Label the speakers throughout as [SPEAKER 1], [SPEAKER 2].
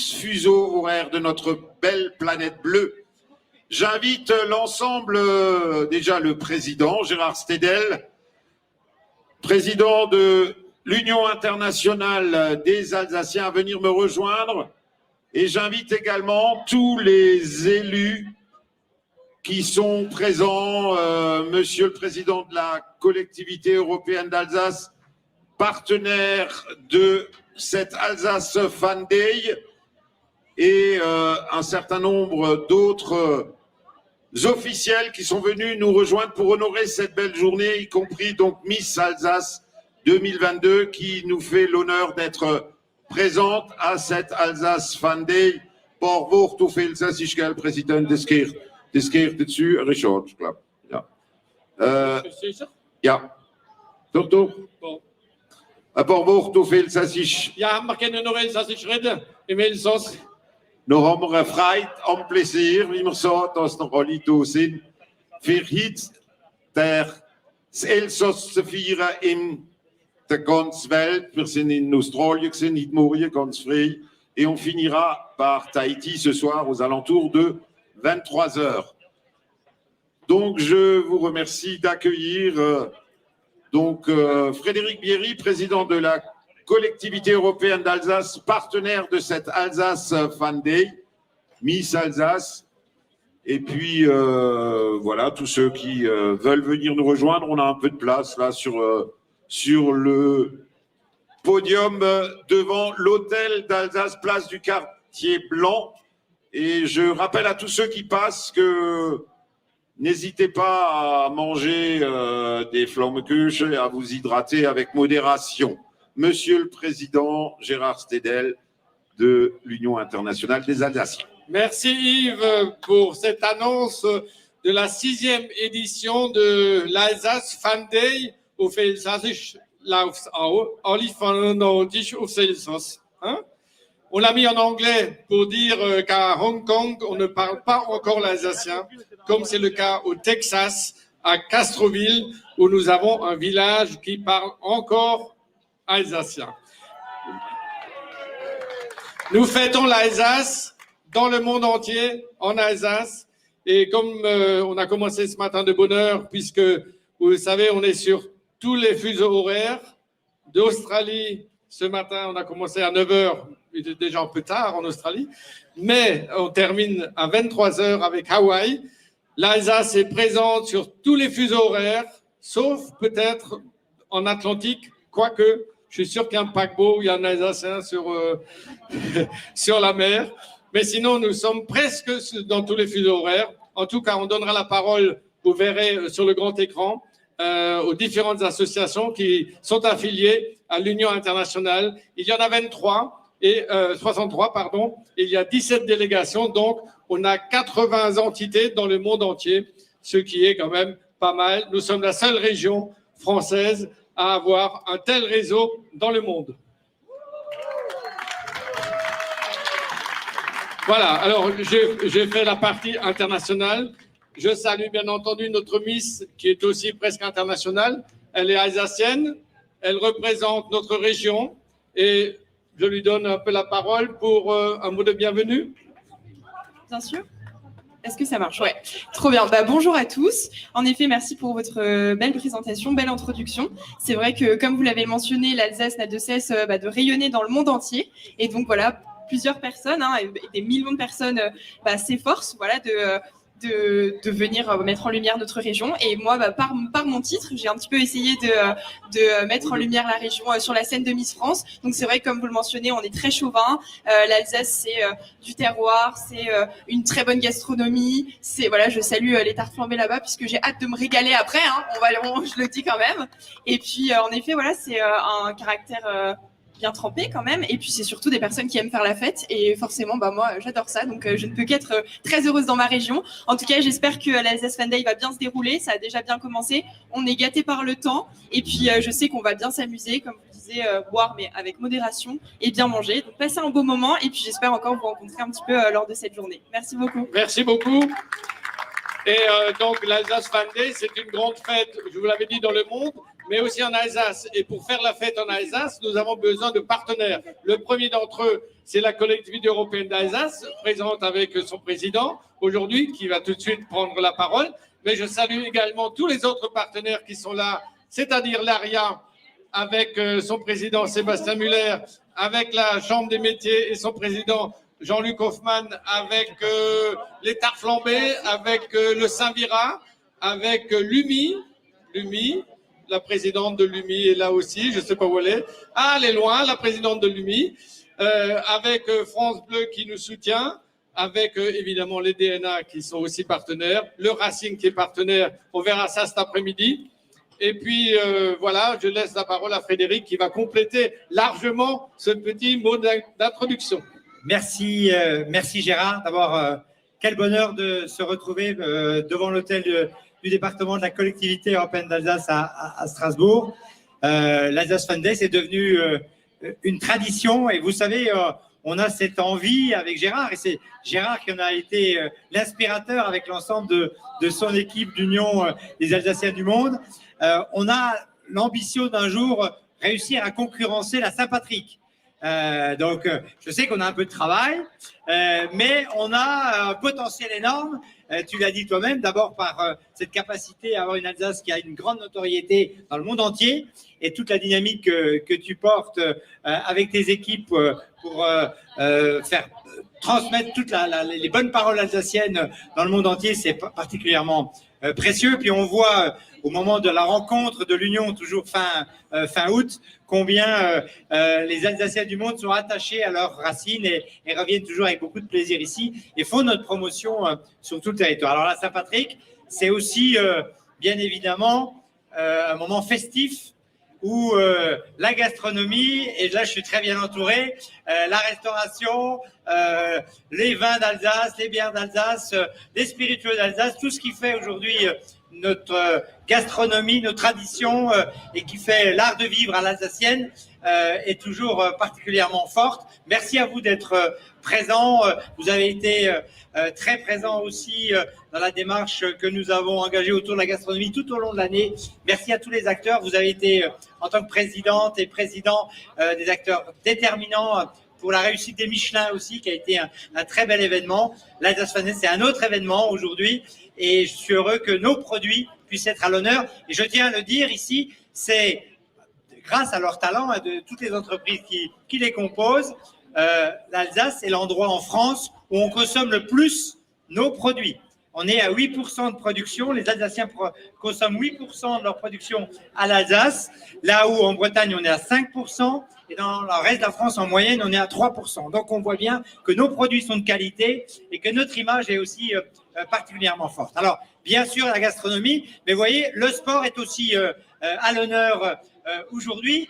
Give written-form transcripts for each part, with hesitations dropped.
[SPEAKER 1] fuseaux horaires de notre belle planète bleue. J'invite l'ensemble, déjà le président Gérard Stédel, président de l'Union internationale des Alsaciens, à venir me rejoindre. Et j'invite également tous les élus qui sont présents, monsieur le président de la collectivité européenne d'Alsace, partenaire de cette Alsace Fan Day, et un certain nombre d'autres officiels qui sont venus nous rejoindre pour honorer cette belle journée, y compris donc Miss Alsace 2022 qui nous fait l'honneur d'être présente à cette Alsace Fan Day. Pour woord hoeveel Elsassisch president des keer dessus, Richard, ik geloof. Ja. Ja. Toch, toch? Pour woord hoeveel Elsassisch.
[SPEAKER 2] Ja, maar kunnen nog Elsassisch reden? Im Elsass.
[SPEAKER 1] Nog haben wir Freude am Plaisir, wie man sagt, dass noch alle da sind, für heute das Elsass zu feiern in der ganzen Welt. Wir sind in Australien, heute Morgen ganz frei, et on finira par Tahiti ce soir aux alentours de 23 heures. Donc, je vous remercie d'accueillir Frédéric Bierry, président de la collectivité européenne d'Alsace, partenaire de cette Alsace Fan Day, Miss Alsace. Et puis, voilà, tous ceux qui veulent venir nous rejoindre, on a un peu de place là sur le podium devant l'hôtel d'Alsace, place du Quartier Blanc. Et je rappelle à tous ceux qui passent que n'hésitez pas à manger des Flammekuche et à vous hydrater avec modération. Monsieur le Président Gérard Stédel de l'Union internationale des Alsaciens.
[SPEAKER 2] Merci Yves pour cette annonce de la 6e édition de l'Alsace Fan Day auf Elsassisch Laufsau. On l'a mis en anglais pour dire qu'à Hong Kong, on ne parle pas encore l'alsacien, comme c'est le cas au Texas, à Castroville, où nous avons un village qui parle encore alsacien. Nous fêtons l'Alsace dans le monde entier, en Alsace. Et comme on a commencé ce matin de bonne heure, puisque vous le savez, on est sur tous les fuseaux horaires. D'Australie, ce matin, on a commencé à 9 h, il est déjà un peu tard en Australie, mais on termine à 23 h avec Hawaï. L'Alsace est présente sur tous les fuseaux horaires, sauf peut-être en Atlantique, quoique je suis sûr qu'il y a un paquebot, il y a un Alsacien sur la mer. Mais sinon, nous sommes presque dans tous les fuseaux horaires. En tout cas, on donnera la parole, vous verrez sur le grand écran, aux différentes associations qui sont affiliées à l'Union internationale. Il y en a 63, pardon. Il y a 17 délégations, donc on a 80 entités dans le monde entier, ce qui est quand même pas mal. Nous sommes la seule région française à avoir un tel réseau dans le monde. Voilà, alors j'ai fait la partie internationale. Je salue bien entendu notre Miss qui est aussi presque internationale. Elle est alsacienne, elle représente notre région et je lui donne un peu la parole pour un mot de bienvenue.
[SPEAKER 3] Bien sûr. Est-ce que ça marche? Ouais, trop bien. Bonjour à tous. En effet, merci pour votre belle présentation, belle introduction. C'est vrai que, comme vous l'avez mentionné, l'Alsace n'a de cesse de rayonner dans le monde entier. Et donc, voilà, plusieurs personnes, et des millions de personnes s'efforcent de venir mettre en lumière notre région. Et moi, par mon titre, j'ai un petit peu essayé de mettre en lumière la région sur la scène de Miss France. Donc c'est vrai, comme vous le mentionnez, on est très chauvin. L'Alsace, c'est du terroir, c'est une très bonne gastronomie. Je salue les tartes flambées là-bas puisque j'ai hâte de me régaler après. Je le dis quand même. Et puis, en effet, c'est un caractère bien trempé quand même, et puis c'est surtout des personnes qui aiment faire la fête, et forcément moi j'adore ça, donc je ne peux qu'être très heureuse dans ma région. En tout cas, j'espère que l'Alsace Fan Day va bien se dérouler, ça a déjà bien commencé, on est gâtés par le temps, et puis je sais qu'on va bien s'amuser, comme vous disiez, boire mais avec modération, et bien manger, donc passer un beau moment, et puis j'espère encore vous rencontrer un petit peu lors de cette journée. Merci beaucoup.
[SPEAKER 2] Merci beaucoup. Et donc l'Alsace Fan Day, c'est une grande fête, je vous l'avais dit, dans le monde, mais aussi en Alsace. Et pour faire la fête en Alsace, nous avons besoin de partenaires. Le premier d'entre eux, c'est la collectivité européenne d'Alsace, présente avec son président aujourd'hui, qui va tout de suite prendre la parole. Mais je salue également tous les autres partenaires qui sont là, c'est-à-dire l'ARIA, avec son président Sébastien Muller, avec la Chambre des métiers et son président Jean-Luc Hoffmann, avec les Tarts Flambés, avec le Saint-Vira, avec l'UMI, la présidente de l'UMI est là aussi, je ne sais pas où elle est. Ah, elle est loin, la présidente de l'UMI, avec France Bleu qui nous soutient, avec évidemment les DNA qui sont aussi partenaires, le Racing qui est partenaire, on verra ça cet après-midi. Et puis voilà, je laisse la parole à Frédéric qui va compléter largement ce petit mot d'introduction.
[SPEAKER 4] Merci, merci Gérard. D'abord, quel bonheur de se retrouver devant l'hôtel du département de la collectivité européenne d'Alsace à Strasbourg. L'Alsace Fun Day, c'est devenu une tradition et vous savez, on a cette envie avec Gérard et c'est Gérard qui en a été l'inspirateur avec l'ensemble de son équipe d'Union des Alsaciens du monde. On a l'ambition d'un jour réussir à concurrencer la Saint-Patrick. Donc, je sais qu'on a un peu de travail, mais on a un potentiel énorme. Tu l'as dit toi-même, d'abord par cette capacité à avoir une Alsace qui a une grande notoriété dans le monde entier et toute la dynamique que tu portes avec tes équipes pour faire transmettre toutes les bonnes paroles alsaciennes dans le monde entier, c'est particulièrement précieux. Puis on voit au moment de la rencontre de l'Union, toujours fin août, combien les Alsaciens du monde sont attachés à leurs racines et reviennent toujours avec beaucoup de plaisir ici et font notre promotion sur tout le territoire. Alors la Saint-Patrick, c'est aussi bien évidemment un moment festif où la gastronomie, et là je suis très bien entouré, la restauration, les vins d'Alsace, les bières d'Alsace, les spiritueux d'Alsace, tout ce qui fait aujourd'hui notre gastronomie, nos traditions et qui fait l'art de vivre à l'alsacienne est toujours particulièrement forte. Merci à vous d'être présents. Vous avez été très présents aussi dans la démarche que nous avons engagée autour de la gastronomie tout au long de l'année. Merci à tous les acteurs. Vous avez été, en tant que présidente et président, des acteurs déterminants pour la réussite des Michelin aussi, qui a été un très bel événement. L'Alsace Fun Day, c'est un autre événement aujourd'hui et je suis heureux que nos produits puissent être à l'honneur. Et je tiens à le dire ici, c'est grâce à leur talent et de toutes les entreprises qui les composent, l'Alsace est l'endroit en France où on consomme le plus nos produits. On est à 8% de production. Les Alsaciens consomment 8% de leur production à l'Alsace, là où en Bretagne, on est à 5%. Et dans le reste de la France, en moyenne, on est à 3%. Donc, on voit bien que nos produits sont de qualité et que notre image est aussi particulièrement forte. Alors, bien sûr, la gastronomie, mais vous voyez, le sport est aussi à l'honneur aujourd'hui.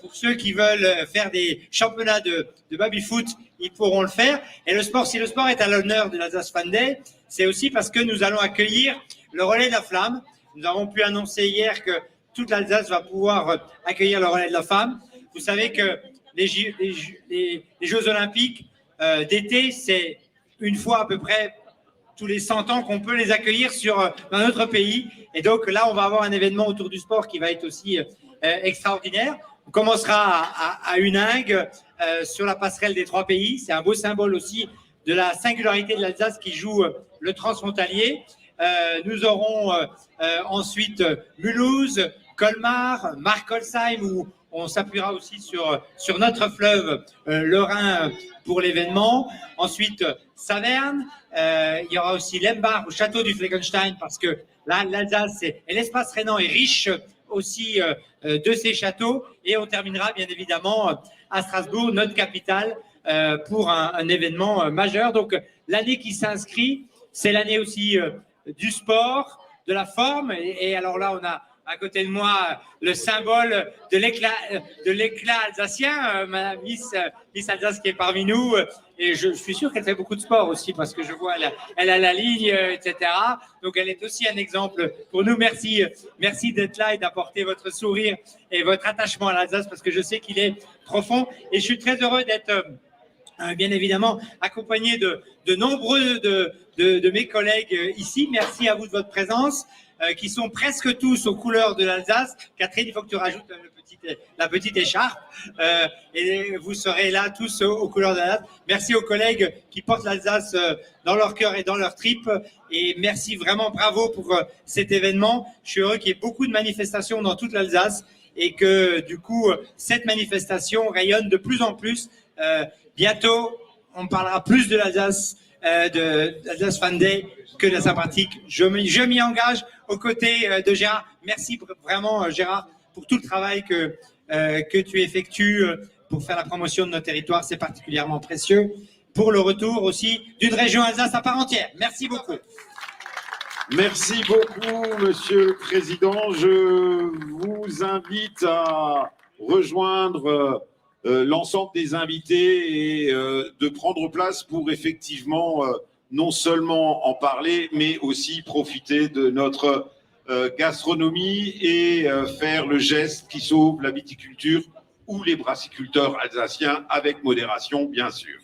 [SPEAKER 4] Pour ceux qui veulent faire des championnats de baby-foot, ils pourront le faire. Et le sport, si le sport est à l'honneur de l'Alsace Fun Day, c'est aussi parce que nous allons accueillir le relais de la flamme. Nous avons pu annoncer hier que toute l'Alsace va pouvoir accueillir le relais de la flamme. Vous savez que les Jeux Olympiques d'été, c'est une fois à peu près tous les 100 ans qu'on peut les accueillir dans notre pays. Et donc là, on va avoir un événement autour du sport qui va être aussi extraordinaire. On commencera à Huningue, sur la passerelle des 3 pays. C'est un beau symbole aussi de la singularité de l'Alsace qui joue le transfrontalier. Nous aurons ensuite Mulhouse, Colmar, Markolsheim, où on s'appuiera aussi sur notre fleuve, le Rhin, pour l'événement. Ensuite, Saverne. Il y aura aussi Lembach, au château du Fleckenstein, parce que là, l'Alsace et l'espace rhénan est riche aussi de ces châteaux. Et on terminera bien évidemment à Strasbourg, notre capitale, pour un événement majeur. Donc l'année qui s'inscrit, c'est l'année aussi du sport, de la forme. Et alors là, on a à côté de moi le symbole de l'éclat alsacien, Madame Miss Alsace qui est parmi nous. Et je suis sûr qu'elle fait beaucoup de sport aussi parce que je vois elle a la ligne, etc. Donc elle est aussi un exemple pour nous. Merci d'être là et d'apporter votre sourire et votre attachement à l'Alsace parce que je sais qu'il est profond. Et je suis très heureux d'être bien évidemment accompagné de nombreux de mes collègues ici. Merci à vous de votre présence. qui sont presque tous aux couleurs de l'Alsace. Catherine, il faut que tu rajoutes la petite écharpe et vous serez là tous aux couleurs de l'Alsace. Merci aux collègues qui portent l'Alsace dans leur cœur et dans leur tripes et merci vraiment, bravo pour cet événement. Je suis heureux qu'il y ait beaucoup de manifestations dans toute l'Alsace et que du coup cette manifestation rayonne de plus en plus. Bientôt, on parlera plus de l'Alsace, de l'Alsace Fan Day que de la Saint-Pratique. Je m'y engage aux côtés de Gérard. Merci vraiment, Gérard, pour tout le travail que tu effectues pour faire la promotion de nos territoires. C'est particulièrement précieux pour le retour aussi d'une région Alsace à part entière. Merci beaucoup.
[SPEAKER 1] Merci beaucoup, Monsieur le Président. Je vous invite à rejoindre l'ensemble des invités et de prendre place pour effectivement non seulement en parler, mais aussi profiter de notre gastronomie et faire le geste qui sauve la viticulture ou les brassiculteurs alsaciens avec modération, bien sûr.